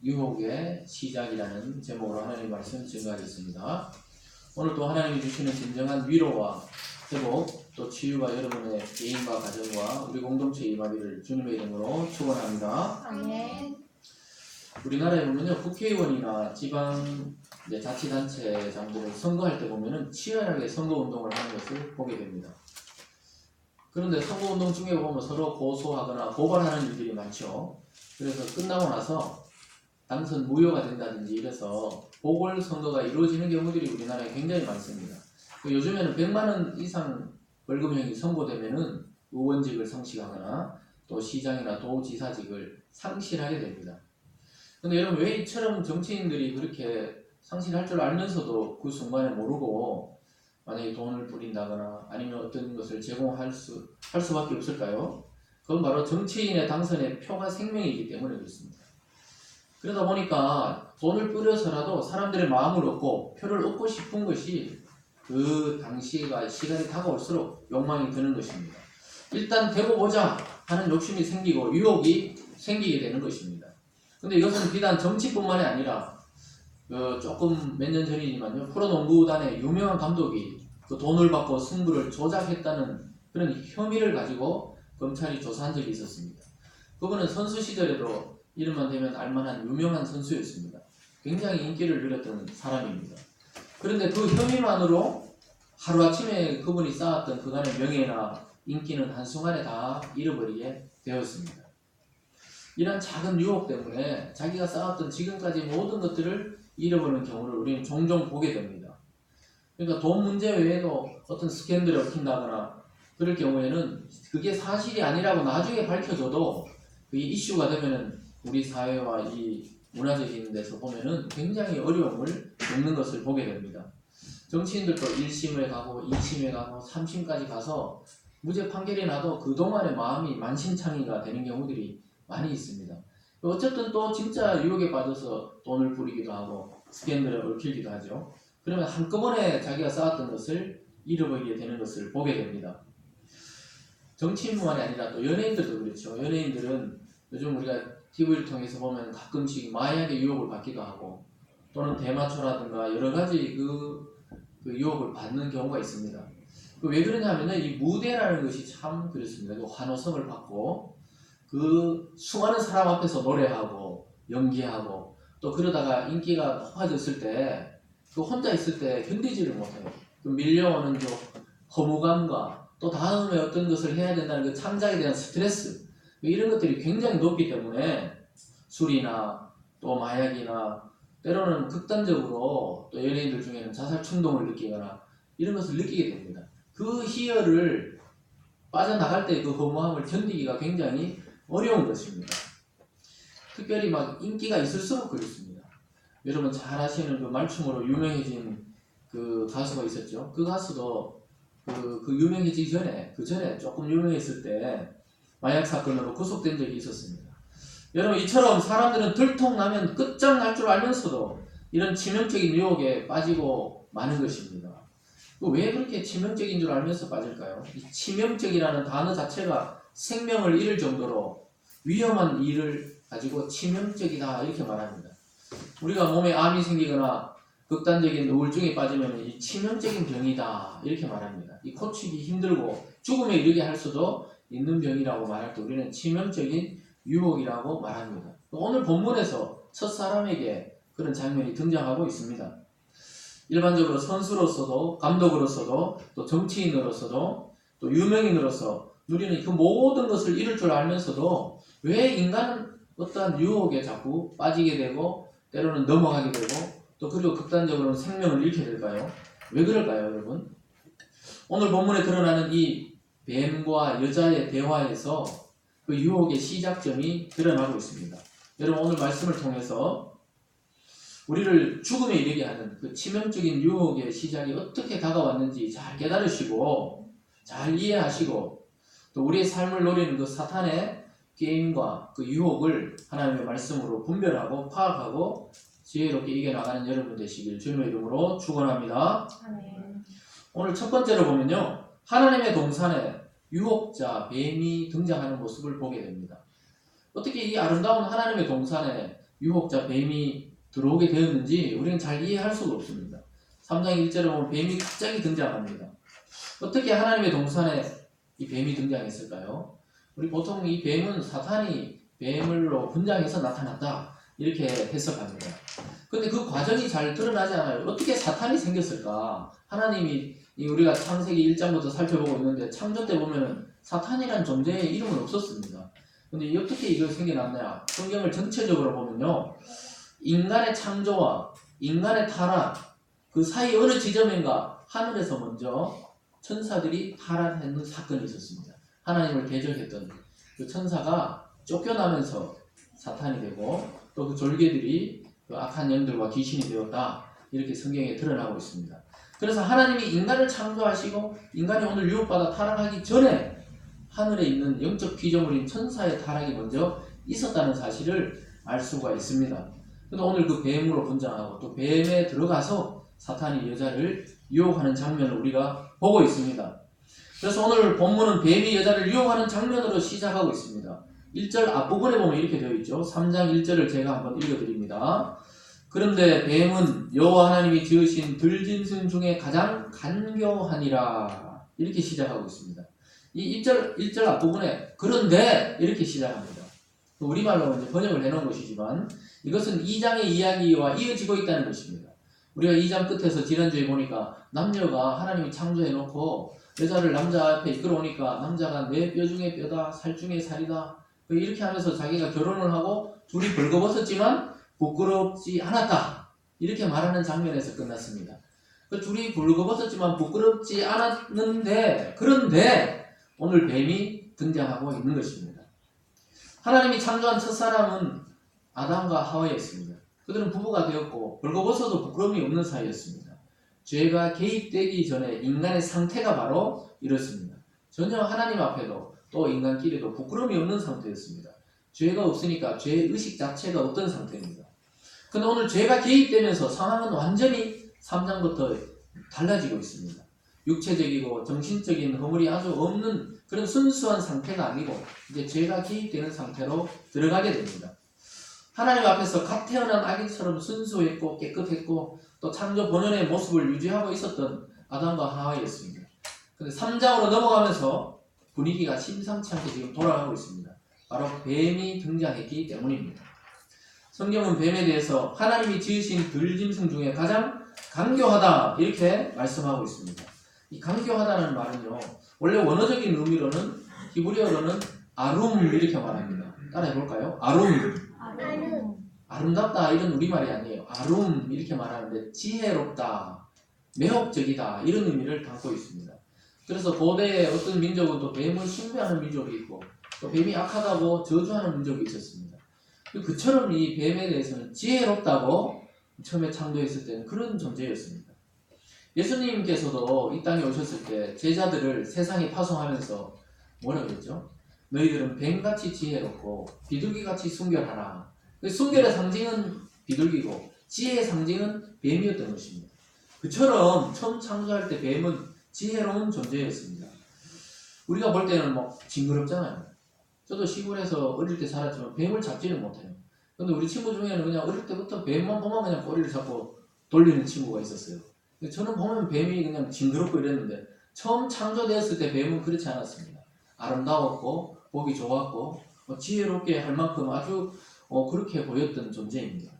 유혹의 시작이라는 제목으로 하나님의 말씀 증거하겠습니다. 오늘 또 하나님이 주시는 진정한 위로와 회복, 또 치유가 여러분의 개인과 가정과 우리 공동체에 임하기를 주님의 이름으로 축원합니다. 아멘. 우리나라에 보면요, 국회의원이나 지방 자치단체장들을 선거할 때 보면은 치열하게 선거운동을 하는 것을 보게 됩니다. 그런데 선거운동 중에 보면 서로 고소하거나 고발하는 일들이 많죠. 그래서 끝나고 나서 당선 무효가 된다든지 이래서 보궐선거가 이루어지는 경우들이 우리나라에 굉장히 많습니다. 요즘에는 100만 원 이상 벌금형이 선고되면은 의원직을 상실하거나 또 시장이나 도지사직을 상실하게 됩니다. 근데 여러분, 왜 이처럼 정치인들이 그렇게 상실할 줄 알면서도 그 순간에 모르고 만약에 돈을 뿌린다거나 아니면 어떤 것을 제공할 수밖에 없을까요? 그건 바로 정치인의 당선의 표가 생명이기 때문에 그렇습니다. 그러다 보니까 돈을 뿌려서라도 사람들의 마음을 얻고 표를 얻고 싶은 것이 그 당시가 시간이 다가올수록 욕망이 드는 것입니다. 일단 되고 보자 하는 욕심이 생기고 유혹이 생기게 되는 것입니다. 근데 이것은 비단 정치뿐만이 아니라 조금 몇 년 전이지만요, 프로농구단의 유명한 감독이 그 돈을 받고 승부를 조작했다는 그런 혐의를 가지고 검찰이 조사한 적이 있었습니다. 그분은 선수 시절에도 이름만 대면 알만한 유명한 선수였습니다. 굉장히 인기를 누렸던 사람입니다. 그런데 그 혐의만으로 하루아침에 그분이 쌓았던 그간의 명예나 인기는 한순간에 다 잃어버리게 되었습니다. 이런 작은 유혹 때문에 자기가 쌓았던 지금까지 모든 것들을 잃어버리는 경우를 우리는 종종 보게 됩니다. 그러니까 돈 문제 외에도 어떤 스캔들이 얽힌다거나 그럴 경우에는 그게 사실이 아니라고 나중에 밝혀져도 그게 이슈가 되면은 우리 사회와 이 문화적인 데서 보면은 굉장히 어려움을 겪는 것을 보게 됩니다. 정치인들도 1심에 가고 2심에 가고 3심까지 가서 무죄 판결이 나도 그동안의 마음이 만신창이가 되는 경우들이 많이 있습니다. 어쨌든 또 진짜 유혹에 빠져서 돈을 부리기도 하고 스캔들에 얽히기도 하죠. 그러면 한꺼번에 자기가 쌓았던 것을 잃어버리게 되는 것을 보게 됩니다. 정치인뿐만이 아니라 또 연예인들도 그렇죠. 연예인들은 요즘 우리가 TV를 통해서 보면 가끔씩 마약의 유혹을 받기도 하고 또는 대마초라든가 여러 가지 그 유혹을 받는 경우가 있습니다. 왜 그러냐면은 이 무대라는 것이 참 그렇습니다. 그 환호성을 받고 그 수많은 사람 앞에서 노래하고 연기하고 또 그러다가 인기가 높아졌을 때 그 혼자 있을 때 견디지를 못해요. 그 밀려오는 그 허무감과 또 다음에 어떤 것을 해야 된다는 그 창작에 대한 스트레스 이런 것들이 굉장히 높기 때문에 술이나 또 마약이나 때로는 극단적으로 또 연예인들 중에는 자살 충동을 느끼거나 이런 것을 느끼게 됩니다. 그 희열을 빠져나갈 때 그 허무함을 견디기가 굉장히 어려운 것입니다. 특별히 막 인기가 있을수록 그렇습니다. 여러분 잘 아시는 그 말춤으로 유명해진 그 가수가 있었죠. 그 가수도 그 유명해지기 전에 그 전에 조금 유명했을 때 마약 사건으로 구속된 적이 있었습니다. 여러분 이처럼 사람들은 들통나면 끝장날 줄 알면서도 이런 치명적인 유혹에 빠지고 마는 것입니다. 왜 그렇게 치명적인 줄 알면서 빠질까요? 이 치명적이라는 단어 자체가 생명을 잃을 정도로 위험한 일을 가지고 치명적이다 이렇게 말합니다. 우리가 몸에 암이 생기거나 극단적인 우울증에 빠지면 이 치명적인 병이다 이렇게 말합니다. 이 고치기 힘들고 죽음에 이르게 할 수도 있는 병이라고 말할 때 우리는 치명적인 유혹이라고 말합니다. 오늘 본문에서 첫 사람에게 그런 장면이 등장하고 있습니다. 일반적으로 선수로서도 감독으로서도 또 정치인으로서도 또 유명인으로서 우리는 그 모든 것을 잃을 줄 알면서도 왜 인간은 어떠한 유혹에 자꾸 빠지게 되고 때로는 넘어가게 되고 또 그리고 극단적으로는 생명을 잃게 될까요? 왜 그럴까요, 여러분? 오늘 본문에 드러나는 이 뱀과 여자의 대화에서 그 유혹의 시작점이 드러나고 있습니다. 여러분 오늘 말씀을 통해서 우리를 죽음에 이르게 하는 그 치명적인 유혹의 시작이 어떻게 다가왔는지 잘 깨달으시고 잘 이해하시고 또 우리의 삶을 노리는 그 사탄의 게임과 그 유혹을 하나님의 말씀으로 분별하고 파악하고 지혜롭게 이겨나가는 여러분 되시길 주님의 이름으로 축원합니다. 아멘. 오늘 첫 번째로 보면요, 하나님의 동산에 유혹자 뱀이 등장하는 모습을 보게 됩니다. 어떻게 이 아름다운 하나님의 동산에 유혹자 뱀이 들어오게 되었는지 우리는 잘 이해할 수가 없습니다. 3장 1절에 보면 뱀이 갑자기 등장합니다. 어떻게 하나님의 동산에 이 뱀이 등장했을까요? 우리 보통 이 뱀은 사탄이 뱀으로 분장해서 나타났다 이렇게 해석합니다. 근데 그 과정이 잘 드러나지 않아요. 어떻게 사탄이 생겼을까? 하나님이 우리가 창세기 1장부터 살펴보고 있는데 창조 때 보면은 사탄이란 존재의 이름은 없었습니다. 근데 어떻게 이거 생겨났냐? 성경을 전체적으로 보면요. 인간의 창조와 인간의 타락 그 사이 어느 지점인가 하늘에서 먼저 천사들이 타락하는 사건이 있었습니다. 하나님을 대적했던 그 천사가 쫓겨나면서 사탄이 되고 또 그 졸개들이 그 악한 영들과 귀신이 되었다. 이렇게 성경에 드러나고 있습니다. 그래서 하나님이 인간을 창조하시고 인간이 오늘 유혹받아 타락하기 전에 하늘에 있는 영적 피조물인 천사의 타락이 먼저 있었다는 사실을 알 수가 있습니다. 근데 오늘 그 뱀으로 분장하고 또 뱀에 들어가서 사탄이 여자를 유혹하는 장면을 우리가 보고 있습니다. 그래서 오늘 본문은 뱀이 여자를 유혹하는 장면으로 시작하고 있습니다. 1절 앞부분에 보면 이렇게 되어 있죠. 3장 1절을 제가 한번 읽어드립니다. 그런데 뱀은 여호와 하나님이 지으신 들짐승 중에 가장 간교하니라 이렇게 시작하고 있습니다. 이 1절 앞부분에 그런데 이렇게 시작합니다. 우리말로 이제 번역을 해놓은 것이지만 이것은 2장의 이야기와 이어지고 있다는 것입니다. 우리가 2장 끝에서 지난주에 보니까 남녀가 하나님이 창조해놓고 여자를 남자 앞에 이끌어오니까 남자가 내 뼈 중에 뼈다 살 중에 살이다 이렇게 하면서 자기가 결혼을 하고 둘이 벌거벗었지만 부끄럽지 않았다 이렇게 말하는 장면에서 끝났습니다. 그 둘이 벌거벗었지만 부끄럽지 않았는데 그런데 오늘 뱀이 등장하고 있는 것입니다. 하나님이 창조한 첫사람은 아담과 하와였습니다. 그들은 부부가 되었고 벌거벗어도 부끄러움이 없는 사이였습니다. 죄가 개입되기 전에 인간의 상태가 바로 이렇습니다. 전혀 하나님 앞에도 또 인간끼리도 부끄러움이 없는 상태였습니다. 죄가 없으니까 죄의식 자체가 없던 상태입니다. 그런데 오늘 죄가 개입되면서 상황은 완전히 3장부터 달라지고 있습니다. 육체적이고 정신적인 허물이 아주 없는 그런 순수한 상태가 아니고 이제 죄가 개입되는 상태로 들어가게 됩니다. 하나님 앞에서 갓 태어난 아기처럼 순수했고 깨끗했고 또 창조 본연의 모습을 유지하고 있었던 아담과 하와였습니다. 그런데 3장으로 넘어가면서 분위기가 심상치 않게 지금 돌아가고 있습니다. 바로 뱀이 등장했기 때문입니다. 성경은 뱀에 대해서 하나님이 지으신 들짐승 중에 가장 간교하다 이렇게 말씀하고 있습니다. 이 간교하다는 말은요 원래 원어적인 의미로는 히브리어로는 아룸 이렇게 말합니다. 따라해볼까요? 아룸. 아름답다 이런 우리말이 아니에요. 아룸 이렇게 말하는데 지혜롭다, 매혹적이다 이런 의미를 담고 있습니다. 그래서 고대의 어떤 민족은 또 뱀을 숭배하는 민족이 있고 또 뱀이 악하다고 저주하는 민족이 있었습니다. 그처럼 이 뱀에 대해서는 지혜롭다고 처음에 창조했을 때는 그런 존재였습니다. 예수님께서도 이 땅에 오셨을 때 제자들을 세상에 파송하면서 뭐라고 했죠? 너희들은 뱀같이 지혜롭고 비둘기같이 순결하라. 순결의 상징은 비둘기고 지혜의 상징은 뱀이었던 것입니다. 그처럼 처음 창조할 때 뱀은 지혜로운 존재였습니다. 우리가 볼 때는 막 징그럽잖아요. 저도 시골에서 어릴 때 살았지만 뱀을 잡지는 못해요. 근데 우리 친구 중에는 그냥 어릴 때부터 뱀만 보면 그냥 꼬리를 잡고 돌리는 친구가 있었어요. 저는 보면 뱀이 그냥 징그럽고 이랬는데 처음 창조되었을 때 뱀은 그렇지 않았습니다. 아름다웠고 보기 좋았고 지혜롭게 할 만큼 아주 그렇게 보였던 존재입니다.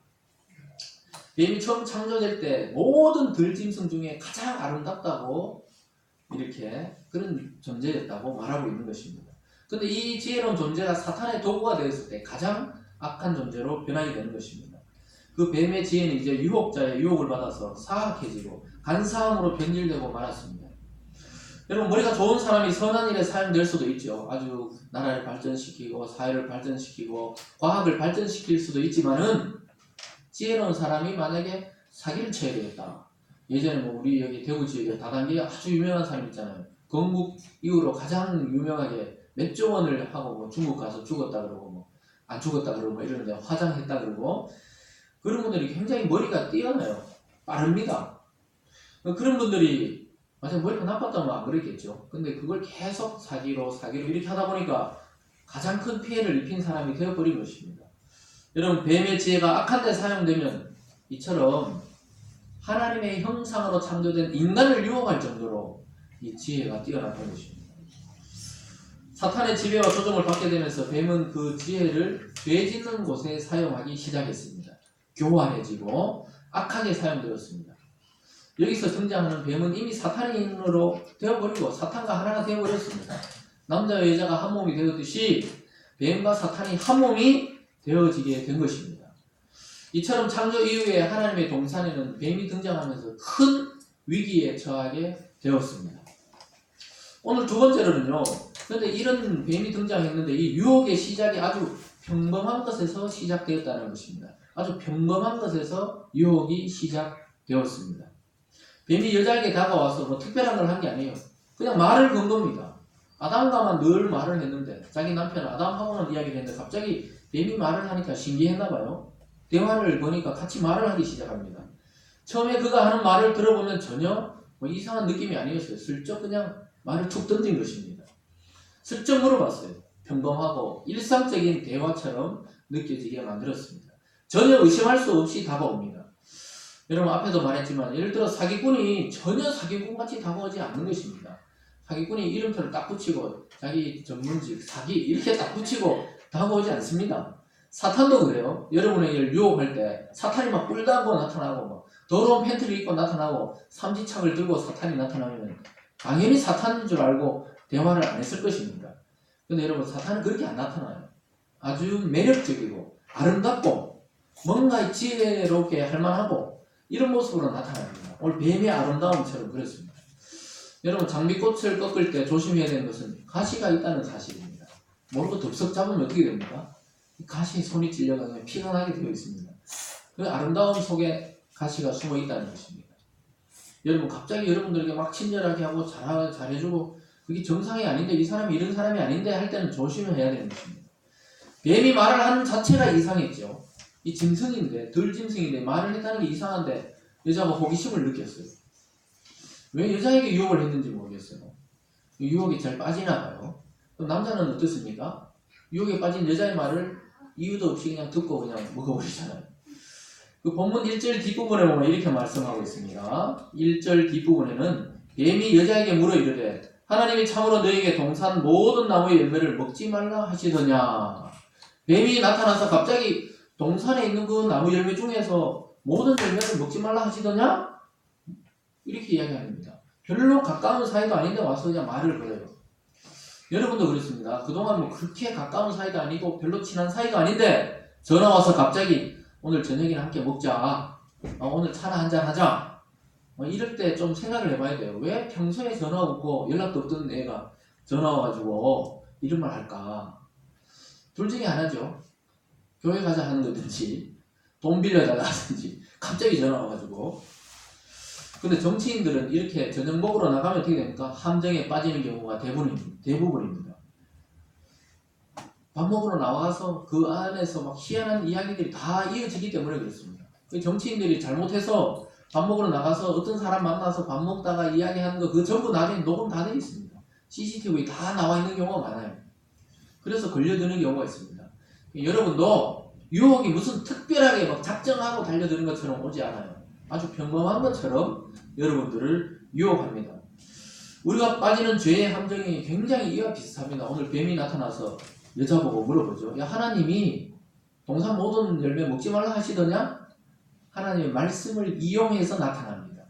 뱀이 처음 창조될 때 모든 들짐승 중에 가장 아름답다고 이렇게 그런 존재였다고 말하고 있는 것입니다. 근데 이 지혜로운 존재가 사탄의 도구가 되었을 때 가장 악한 존재로 변하게 되는 것입니다. 그 뱀의 지혜는 이제 유혹자의 유혹을 받아서 사악해지고 간사함으로 변질되고 말았습니다. 여러분 머리가 좋은 사람이 선한 일에 사용될 수도 있죠. 아주 나라를 발전시키고 사회를 발전시키고 과학을 발전시킬 수도 있지만은 지혜로운 사람이 만약에 사기를 쳐야 되겠다. 예전에 뭐 우리 여기 대구 지역에 다단계에 아주 유명한 사람 있잖아요. 건국 이후로 가장 유명하게 몇 조 원을 하고 뭐 중국 가서 죽었다 그러고 뭐 안 죽었다 그러고 뭐 이러는데 화장했다 그러고 그런 분들이 굉장히 머리가 뛰어나요. 빠릅니다. 그런 분들이 맞아 머리가 나빴다면 안 그랬겠죠. 근데 그걸 계속 사기로 이렇게 하다 보니까 가장 큰 피해를 입힌 사람이 되어버린 것입니다. 여러분 뱀의 지혜가 악한 데 사용되면 이처럼 하나님의 형상으로 창조된 인간을 유혹할 정도로 이 지혜가 뛰어났던 것입니다. 사탄의 지배와 조종을 받게 되면서 뱀은 그 지혜를 죄 짓는 곳에 사용하기 시작했습니다. 교활해지고 악하게 사용되었습니다. 여기서 등장하는 뱀은 이미 사탄인으로 되어버리고 사탄과 하나가 되어버렸습니다. 남자와 여자가 한 몸이 되었듯이 뱀과 사탄이 한 몸이 되어지게 된 것입니다. 이처럼 창조 이후에 하나님의 동산에는 뱀이 등장하면서 큰 위기에 처하게 되었습니다. 오늘 두 번째로는요. 그런데 이런 뱀이 등장했는데 이 유혹의 시작이 아주 평범한 것에서 시작되었다는 것입니다. 아주 평범한 것에서 유혹이 시작되었습니다. 뱀이 여자에게 다가와서 뭐 특별한 걸 한 게 아니에요. 그냥 말을 건 겁니다. 아담과만 늘 말을 했는데 자기 남편 아담하고만 이야기를 했는데 갑자기 뱀이 말을 하니까 신기했나봐요. 대화를 보니까 같이 말을 하기 시작합니다. 처음에 그가 하는 말을 들어보면 전혀 뭐 이상한 느낌이 아니었어요. 슬쩍 그냥 말을 툭 던진 것입니다. 슬쩍 물어봤어요. 평범하고 일상적인 대화처럼 느껴지게 만들었습니다. 전혀 의심할 수 없이 다가옵니다. 여러분 앞에도 말했지만 예를 들어 사기꾼이 전혀 사기꾼같이 다가오지 않는 것입니다. 사기꾼이 이름표를 딱 붙이고 자기 전문직 사기 이렇게 딱 붙이고 다가오지 않습니다. 사탄도 그래요. 여러분에게 유혹할 때 사탄이 막 뿔 달고 나타나고 막 더러운 팬티를 입고 나타나고 삼지창을 들고 사탄이 나타나면 당연히 사탄인 줄 알고 대화를 안 했을 것입니다. 근데 여러분 사탄은 그렇게 안 나타나요. 아주 매력적이고 아름답고 뭔가 지혜롭게 할만하고 이런 모습으로 나타납니다. 오늘 뱀의 아름다움처럼 그렇습니다. 여러분 장미꽃을 꺾을 때 조심해야 되는 것은 가시가 있다는 사실입니다. 모르고 덥석 잡으면 어떻게 됩니까? 가시에 손이 찔려가면 피가 나게 되어 있습니다. 그 아름다움 속에 가시가 숨어 있다는 것입니다. 여러분 갑자기 여러분들에게 막 친절하게 하고 잘해주고 그게 정상이 아닌데 이 사람이 이런 사람이 아닌데 할 때는 조심해야 되는 것입니다. 뱀이 말을 하는 자체가 이상했죠. 이 짐승인데 덜 짐승인데 말을 했다는 게 이상한데 여자가 호기심을 느꼈어요. 왜 여자에게 유혹을 했는지 모르겠어요. 유혹이 잘 빠지나 봐요. 그럼 남자는 어떻습니까? 유혹에 빠진 여자의 말을 이유도 없이 그냥 듣고 그냥 먹어버리잖아요. 그 본문 1절 뒷부분에 보면 이렇게 말씀하고 있습니다. 1절 뒷부분에는 뱀이 여자에게 물어 이르되 하나님이 참으로 너에게 동산 모든 나무의 열매를 먹지 말라 하시더냐. 뱀이 나타나서 갑자기 동산에 있는 그 나무 열매 중에서 모든 열매를 먹지 말라 하시더냐? 이렇게 이야기합니다. 별로 가까운 사이도 아닌데 와서 그냥 말을 걸어요. 여러분도 그렇습니다. 그동안 뭐 그렇게 가까운 사이도 아니고 별로 친한 사이도 아닌데 전화 와서 갑자기 오늘 저녁이나 함께 먹자. 오늘 차나 한잔 하자. 이럴 때 좀 생각을 해봐야 돼요. 왜 평소에 전화 없고 연락도 없던 애가 전화 와가지고 이런 말 할까? 둘 중에 하나죠. 교회 가자 하는 거든지 돈 빌려달라 하든지 갑자기 전화 와가지고. 근데 정치인들은 이렇게 저녁 먹으러 나가면 어떻게 됩니까? 함정에 빠지는 경우가 대부분입니다. 밥 먹으러 나와서 그 안에서 막 희한한 이야기들이 다 이어지기 때문에 그렇습니다. 정치인들이 잘못해서 밥 먹으러 나가서 어떤 사람 만나서 밥 먹다가 이야기하는 거 그거 전부 나중에 녹음 다 되어 있습니다. CCTV 다 나와 있는 경우가 많아요. 그래서 걸려드는 경우가 있습니다. 여러분도 유혹이 무슨 특별하게 막 작정하고 달려드는 것처럼 오지 않아요. 아주 평범한 것처럼 여러분들을 유혹합니다. 우리가 빠지는 죄의 함정이 굉장히 이와 비슷합니다. 오늘 뱀이 나타나서 여자보고 물어보죠. 야 하나님이 동산 모든 열매 먹지 말라 하시더냐? 하나님의 말씀을 이용해서 나타납니다.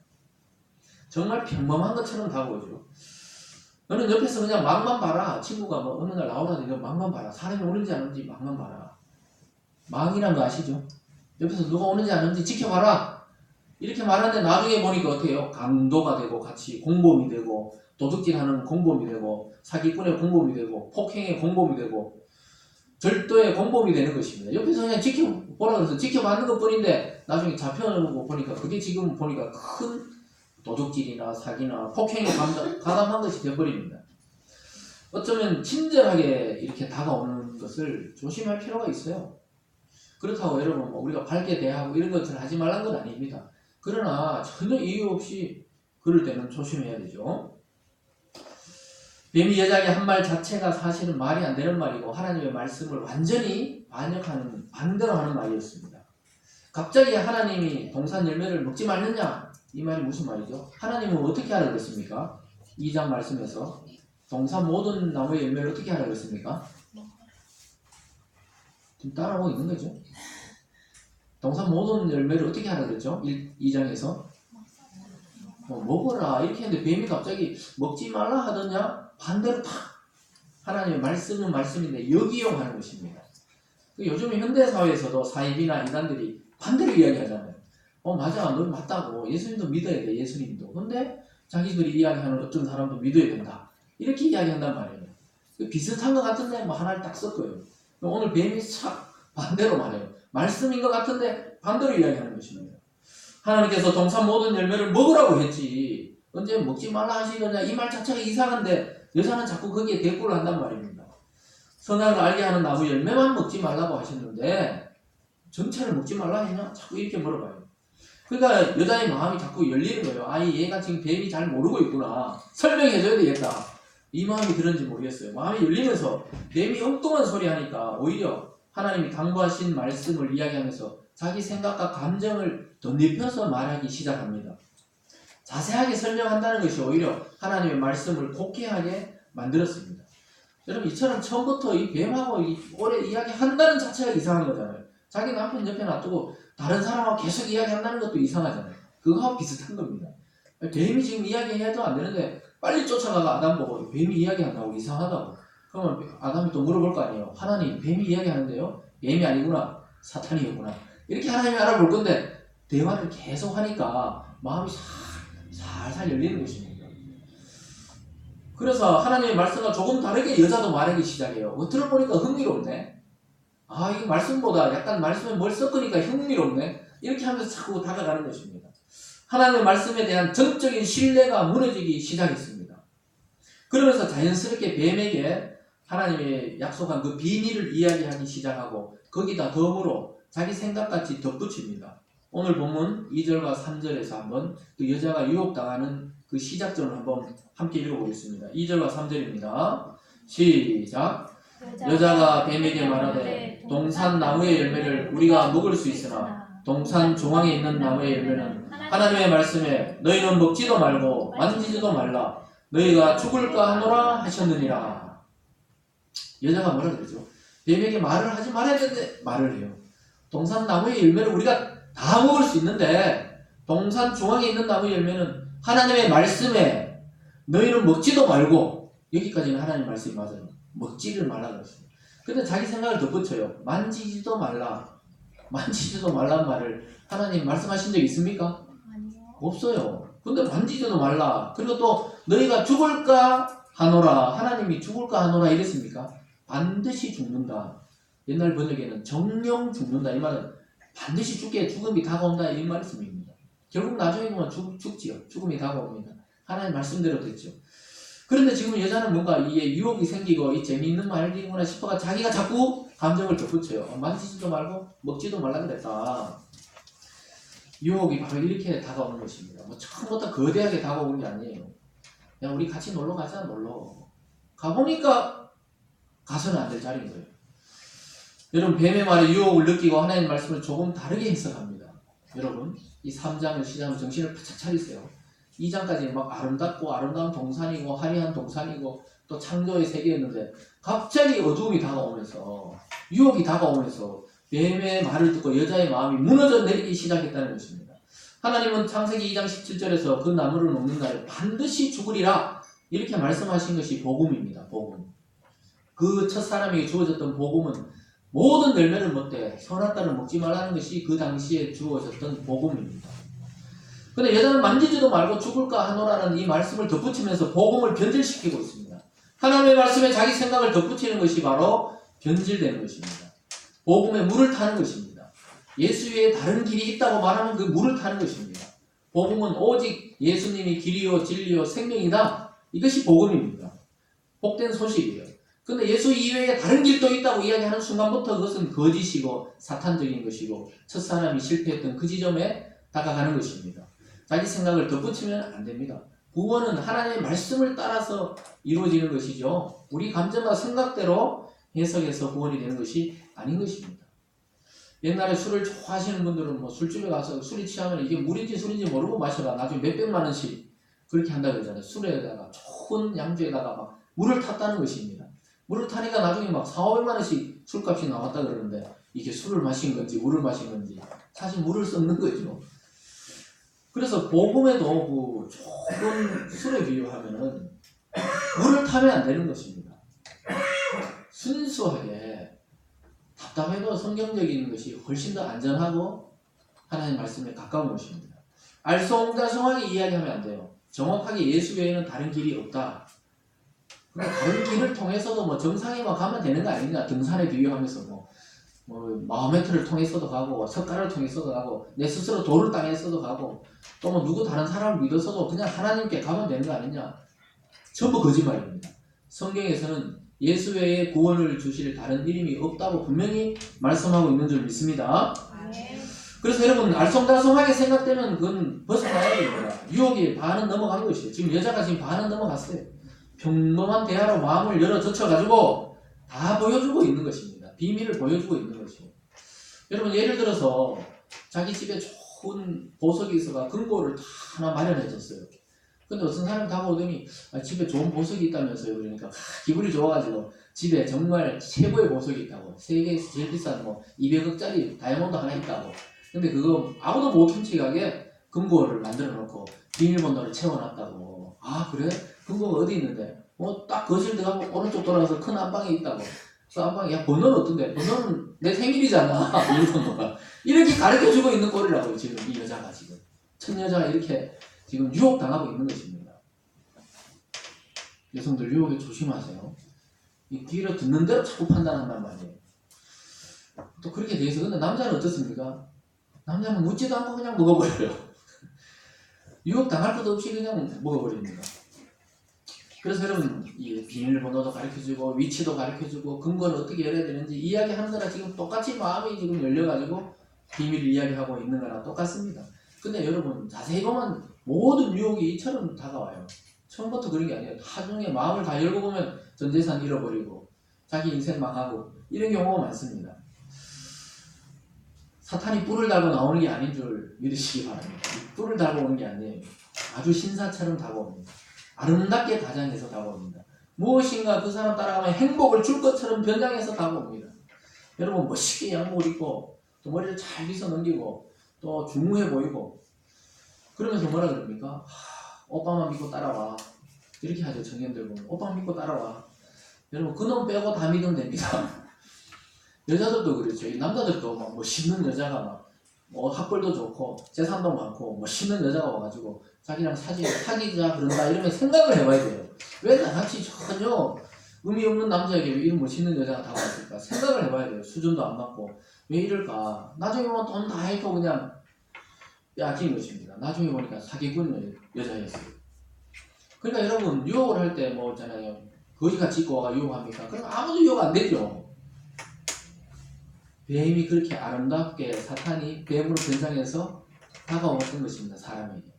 정말 평범한 것처럼 다가오죠. 너는 옆에서 그냥 막만 봐라. 친구가 뭐 어느 날 나오라는데 너 막만 봐라. 사람이 오는지 안 오는지 막만 봐라. 망이란 거 아시죠? 옆에서 누가 오는지 안 오는지 지켜봐라. 이렇게 말하는데 나중에 보니까 어때요? 강도가 되고 같이 공범이 되고 도둑질하는 공범이 되고 사기꾼의 공범이 되고 폭행의 공범이 되고 절도의 공범이 되는 것입니다. 옆에서 그냥 지켜보라 그래서 지켜봤는 것 뿐인데 나중에 잡혀오는 거 보니까 그게 지금 보니까 큰 도둑질이나 사기나 폭행에 가담한 것이 되어버립니다. 어쩌면 친절하게 이렇게 다가오는 것을 조심할 필요가 있어요. 그렇다고 여러분 우리가 밝게 대하고 이런 것을 하지 말라는 건 아닙니다. 그러나 전혀 이유 없이 그럴 때는 조심해야 되죠. 뱀이 여자에게 한 말 자체가 사실은 말이 안 되는 말이고 하나님의 말씀을 완전히 반대로 하는 말이었습니다. 갑자기 하나님이 동산 열매를 먹지 말느냐? 이 말이 무슨 말이죠? 하나님은 어떻게 하라고 했습니까? 2장 말씀에서 동산 모든 나무의 열매를 어떻게 하라고 했습니까? 지금 따라오고 있는 거죠. 동산 모든 열매를 어떻게 하라고 그랬죠? 2장에서 먹어라 이렇게 했는데 뱀이 갑자기 먹지 말라 하더냐? 반대로 탁 하나님의 말씀은 말씀인데 역이용하는 것입니다. 요즘 현대사회에서도 사입이나 인간들이 반대로 이야기하잖아요. 맞아, 너 맞다고. 예수님도 믿어야 돼, 예수님도. 근데 자기들이 이야기하는 어떤 사람도 믿어야 된다. 이렇게 이야기한단 말이에요. 비슷한 것 같은데 하나를 딱 섞어요. 오늘 뱀이 싹 반대로 말해요. 말씀인 것 같은데 반대로 이야기하는 것입니다. 하나님께서 동산 모든 열매를 먹으라고 했지. 언제 먹지 말라 하시느냐. 이 말 자체가 이상한데 여자는 자꾸 거기에 대꾸를 한단 말입니다. 선악을 알게 하는 나무 열매만 먹지 말라고 하셨는데 전체를 먹지 말라 했냐? 자꾸 이렇게 물어봐요. 그러니까 여자의 마음이 자꾸 열리는 거예요. 얘가 지금 뱀이 잘 모르고 있구나. 설명해줘야 되겠다. 이 마음이 그런지 모르겠어요. 마음이 열리면서 뱀이 엉뚱한 소리 하니까 오히려 하나님이 당부하신 말씀을 이야기하면서 자기 생각과 감정을 더 넓혀서 말하기 시작합니다. 자세하게 설명한다는 것이 오히려 하나님의 말씀을 곡해하게 만들었습니다. 여러분 이처럼 처음부터 이 뱀하고 오래 이야기한다는 자체가 이상한 거잖아요. 자기 남편 옆에 놔두고 다른 사람하고 계속 이야기한다는 것도 이상하잖아요. 그거하고 비슷한 겁니다. 뱀이 지금 이야기해도 안 되는데 빨리 쫓아가가 아담 보고 뱀이 이야기한다고 이상하다고. 그러면 아담이 또 물어볼 거 아니에요. 하나님 뱀이 이야기하는데요. 뱀이 아니구나. 사탄이었구나. 이렇게 하나님이 알아볼 건데 대화를 계속 하니까 마음이 살살 열리는 것입니다. 그래서 하나님의 말씀과 조금 다르게 여자도 말하기 시작해요. 들어보니까 흥미롭네. 이 말씀보다 약간 말씀에 뭘 섞으니까 흥미롭네. 이렇게 하면서 자꾸 다가가는 것입니다. 하나님의 말씀에 대한 전적인 신뢰가 무너지기 시작했습니다. 그러면서 자연스럽게 뱀에게 하나님의 약속한 그 비밀을 이야기하기 시작하고 거기다 덤으로 자기 생각같이 덧붙입니다. 오늘 본문 2절과 3절에서 한번 그 여자가 유혹당하는 그 시작점을 한번 함께 읽어보겠습니다. 2절과 3절입니다. 시작. 여자가 뱀에게 말하되 동산 나무의 열매를 우리가 먹을 수 있으나 동산 중앙에 있는 나무의 열매는 하나님의 말씀에 너희는 먹지도 말고 만지지도 말라 너희가 죽을까 하노라 하셨느니라. 여자가 뭐라 그러죠? 뱀에게 말을 하지 말아야 되는데 말을 해요. 동산 나무의 열매를 우리가 다 먹을 수 있는데 동산 중앙에 있는 나무의 열매는 하나님의 말씀에 너희는 먹지도 말고, 여기까지는 하나님 말씀이 맞아요. 먹지를 말라 그랬어요. 근데 자기 생각을 덧붙여요. 만지지도 말라. 만지지도 말란 말을 하나님 말씀하신 적 있습니까? 아니요. 없어요. 근데 만지지도 말라. 그리고 또 너희가 죽을까 하노라. 하나님이 죽을까 하노라 이랬습니까? 반드시 죽는다. 옛날 번역에는 정령 죽는다. 이 말은 반드시 죽음이 다가온다. 이 말씀입니다. 결국 나중에 보면 죽지요. 죽음이 다가옵니다. 하나님 말씀대로 됐죠. 그런데 지금 여자는 뭔가 이게 유혹이 생기고 이 재미있는 말이구나 싶어가 자기가 자꾸 감정을 덧붙여요. 만지지도 말고 먹지도 말라 그랬다. 유혹이 바로 이렇게 다가오는 것입니다. 처음부터 거대하게 다가오는 게 아니에요. 그냥 우리 같이 놀러 가자. 놀러 가보니까 가서는 안 될 자리인 거예요. 여러분 뱀의 말에 유혹을 느끼고 하나님의 말씀을 조금 다르게 해석합니다. 여러분 이 3장을 시작하면 정신을 바짝 차리세요. 2장까지 막 아름다운 동산이고 화려한 동산이고 또 창조의 세계였는데 갑자기 어두움이 다가오면서 유혹이 다가오면서 뱀의 말을 듣고 여자의 마음이 무너져 내리기 시작했다는 것입니다. 하나님은 창세기 2장 17절에서 그 나무를 먹는 날에 반드시 죽으리라 이렇게 말씀하신 것이 복음입니다. 복음. 그 첫사람에게 주어졌던 복음은 모든 열매를 먹되 선한 딸을 먹지 말라는 것이 그 당시에 주어졌던 복음입니다. 근데 여자는 만지지도 말고 죽을까 하노라는 이 말씀을 덧붙이면서 복음을 변질시키고 있습니다. 하나님의 말씀에 자기 생각을 덧붙이는 것이 바로 변질되는 것입니다. 복음에 물을 타는 것입니다. 예수 외에 다른 길이 있다고 말하면 그 물을 타는 것입니다. 복음은 오직 예수님이 길이요 진리요 생명이다. 이것이 복음입니다. 복된 소식이에요. 근데 예수 이외에 다른 길도 있다고 이야기하는 순간부터 그것은 거짓이고 사탄적인 것이고 첫사람이 실패했던 그 지점에 다가가는 것입니다. 자기 생각을 덧붙이면 안 됩니다. 구원은 하나님의 말씀을 따라서 이루어지는 것이죠. 우리 감정과 생각대로 해석해서 구원이 되는 것이 아닌 것입니다. 옛날에 술을 좋아하시는 분들은 뭐 술집에 가서 술이 취하면 이게 물인지 술인지 모르고 마셔라. 나중에 몇백만 원씩 그렇게 한다 그러잖아요. 술에다가 좋은 양주에다가 막 물을 탔다는 것입니다. 물을 타니까 나중에 막 4, 500만 원씩 술값이 나왔다 그러는데 이게 술을 마신 건지 물을 마신 건지 사실 물을 썩는 거죠. 그래서 복음에도 그 좋은 술에 비유하면은 물을 타면 안 되는 것입니다. 순수하게 답답해도 성경적인 것이 훨씬 더 안전하고 하나님 말씀에 가까운 것입니다. 알쏭달쏭하게 이야기하면 안 돼요. 정확하게 예수 외에는 다른 길이 없다. 그러니까 다른 길을 통해서도 뭐 정상에만 가면 되는 거 아니냐. 등산에 비유하면서 뭐 마호메트를 통해서도 가고 석가를 통해서도 가고 내 스스로 돌을 땅에서도 가고 또 뭐 누구 다른 사람을 믿어서도 그냥 하나님께 가면 되는 거 아니냐. 전부 거짓말입니다. 성경에서는 예수 외에 구원을 주실 다른 이름이 없다고 분명히 말씀하고 있는 줄 믿습니다. 그래서 여러분 알쏭달쏭하게 생각되면 그건 벗어나야 됩니다. 유혹이 반은 넘어간 것이에요. 지금 여자가 지금 반은 넘어갔어요. 평범한 대화로 마음을 열어 젖혀가지고 다 보여주고 있는 것입니다. 비밀을 보여주고 있는 것이에요. 여러분 예를 들어서 자기 집에 좋은 보석이 있어가 금고를 다 하나 마련해줬어요. 근데 어떤 사람이 다가오더니 집에 좋은 보석이 있다면서요. 그러니까 기분이 좋아가지고 집에 정말 최고의 보석이 있다고. 세계에서 제일 비싼 뭐 200억짜리 다이아몬드 하나 있다고. 근데 그거 아무도 못 훔치게 금고를 만들어 놓고 비밀번호를 채워놨다고. 아 그래? 금고가 어디 있는데? 딱 거실 들어가고 오른쪽 돌아가서 큰 안방에 있다고. 그 안방에 야 번호는 어떤데? 번호는 내 생일이잖아. 비밀번호가. 이렇게 가르쳐주고 있는 꼴이라고요. 지금 이 여자가 지금. 첫 여자가 이렇게 지금 유혹당하고 있는 것입니다. 여성들 유혹에 조심하세요. 이 귀로 듣는 대로 자꾸 판단한단 말이에요. 또 그렇게 돼 있어. 근데 남자는 어떻습니까? 남자는 묻지도 않고 그냥 먹어버려요. 유혹당할 것도 없이 그냥 먹어버립니다. 그래서 여러분 이 비밀번호도 가르쳐주고 위치도 가르쳐주고 근거는 어떻게 열어야 되는지 이야기하는 거랑 지금 똑같이 마음이 지금 열려가지고 비밀을 이야기하고 있는 거랑 똑같습니다. 근데 여러분 자세히 보면 모든 유혹이 이처럼 다가와요. 처음부터 그런 게 아니에요. 나중에 마음을 다 열고 보면 전 재산 잃어버리고 자기 인생 망하고 이런 경우가 많습니다. 사탄이 뿔을 달고 나오는 게 아닌 줄 믿으시기 바랍니다. 뿔을 달고 오는 게 아니에요. 아주 신사처럼 다가옵니다. 아름답게 가장해서 다가옵니다. 무엇인가 그 사람 따라가면 행복을 줄 것처럼 변장해서 다가옵니다. 여러분 멋있게 양복을 입고 또 머리를 잘 빗어 넘기고 또 중후해 보이고 그러면서 뭐라 그럽니까? 오빠만 믿고 따라와. 이렇게 하죠. 청년들 보면. 오빠 믿고 따라와. 여러분 그놈 빼고 다 믿으면 됩니다. 여자들도 그렇죠. 남자들도 막 멋있는 여자가 막 뭐 학벌도 좋고 재산도 많고 멋있는 여자가 와가지고 자기랑 사귀자 그런다 이러면 생각을 해봐야 돼요. 왜 나같이 전혀 의미 없는 남자에게 왜 이런 멋있는 여자가 다가왔을까? 생각을 해봐야 돼요. 수준도 안 맞고 왜 이럴까? 나중에 보면 돈 다 해도 그냥 빼앗긴 것입니다. 나중에 보니까 사기꾼 여자였어요. 그러니까 여러분 유혹을 할 때 뭐 있잖아요. 거지같이 입고 와가 유혹합니까? 그럼 아무도 유혹 안 되죠. 뱀이 그렇게 아름답게 사탄이 뱀으로 변장해서 다가오는 것입니다. 사람에게.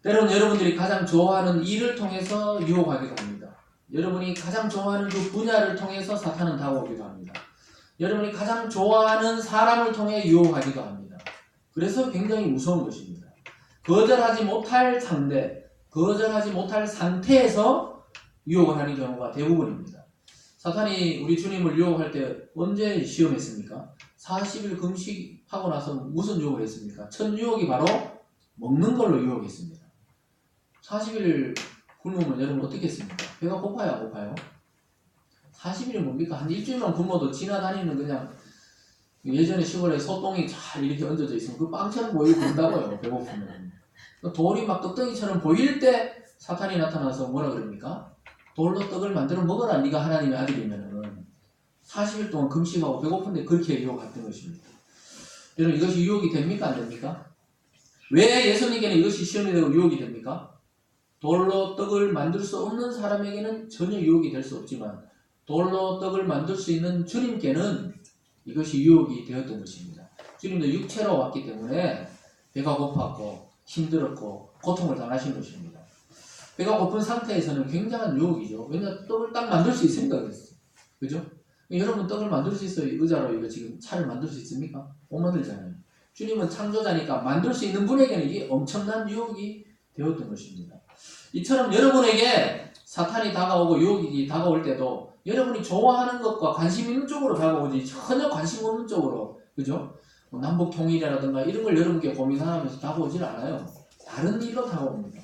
때로는 여러분들이 가장 좋아하는 일을 통해서 유혹하기도 합니다. 여러분이 가장 좋아하는 그 분야를 통해서 사탄은 다가오기도 합니다. 여러분이 가장 좋아하는 사람을 통해 유혹하기도 합니다. 그래서 굉장히 무서운 것입니다. 거절하지 못할 상대, 거절하지 못할 상태에서 유혹을 하는 경우가 대부분입니다. 사탄이 우리 주님을 유혹할 때 언제 시험했습니까? 40일 금식하고 나서 무슨 유혹을 했습니까? 첫 유혹이 바로 먹는 걸로 유혹했습니다. 40일 굶으면 여러분 어떻게 했습니까? 배가 고파요, 안 고파요? 40일이 뭡니까? 한 일주일만 굶어도 지나다니는 그냥 예전에 시골에 소똥이 잘 이렇게 얹어져 있으면 그 빵처럼 보이고 그런다고요. 배고프면. 돌이 막 떡덩이처럼 보일 때 사탄이 나타나서 뭐라 그럽니까? 돌로 떡을 만들어 먹어라. 네가 하나님의 아들이면은 40일 동안 금식하고 배고픈데 그렇게 유혹했던 것입니다. 여러분 이것이 유혹이 됩니까? 안 됩니까? 왜 예수님께는 이것이 시험이 되고 유혹이 됩니까? 돌로 떡을 만들 수 없는 사람에게는 전혀 유혹이 될 수 없지만 돌로 떡을 만들 수 있는 주님께는 이것이 유혹이 되었던 것입니다. 주님도 육체로 왔기 때문에 배가 고팠고 힘들었고 고통을 당하신 것입니다. 배가 고픈 상태에서는 굉장한 유혹이죠. 왜냐하면 떡을 딱 만들 수 있으니까 그랬어요. 그죠? 여러분 떡을 만들 수 있어요? 의자로 이거 지금 차를 만들 수 있습니까? 못 만들잖아요. 주님은 창조자니까 만들 수 있는 분에게는 이게 엄청난 유혹이 되었던 것입니다. 이처럼 여러분에게 사탄이 다가오고 유혹이 다가올 때도 여러분이 좋아하는 것과 관심 있는 쪽으로 다가오지 전혀 관심 없는 쪽으로, 그죠? 뭐 남북 통일이라든가 이런 걸 여러분께 고민하면서 다가오질 않아요. 다른 일로 다가옵니다.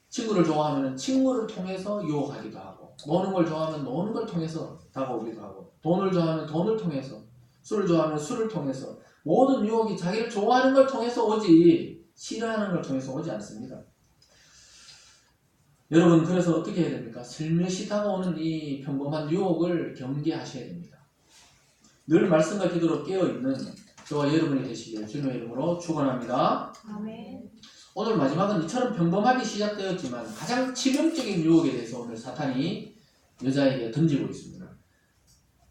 친구를 좋아하면 친구를 통해서 유혹하기도 하고, 노는 걸 좋아하면 노는 걸 통해서 다가오기도 하고, 돈을 좋아하면 돈을 통해서, 술을 좋아하면 술을 통해서, 모든 유혹이 자기를 좋아하는 걸 통해서 오지 싫어하는 걸 통해서 오지 않습니다. 여러분, 그래서 어떻게 해야 됩니까? 슬며시 다가오는 이 평범한 유혹을 경계하셔야 됩니다. 늘 말씀과 기도로 깨어있는 저와 여러분이 되시기를 주님의 이름으로 축원합니다. 아멘. 오늘 마지막은 이처럼 평범하게 시작되었지만 가장 치명적인 유혹에 대해서 오늘 사탄이 여자에게 던지고 있습니다.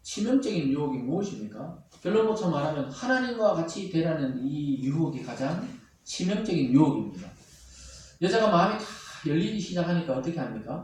치명적인 유혹이 무엇입니까? 결론부터 말하면 하나님과 같이 되라는 이 유혹이 가장 치명적인 유혹입니다. 여자가 마음이 다 열리기 시작하니까 어떻게 합니까?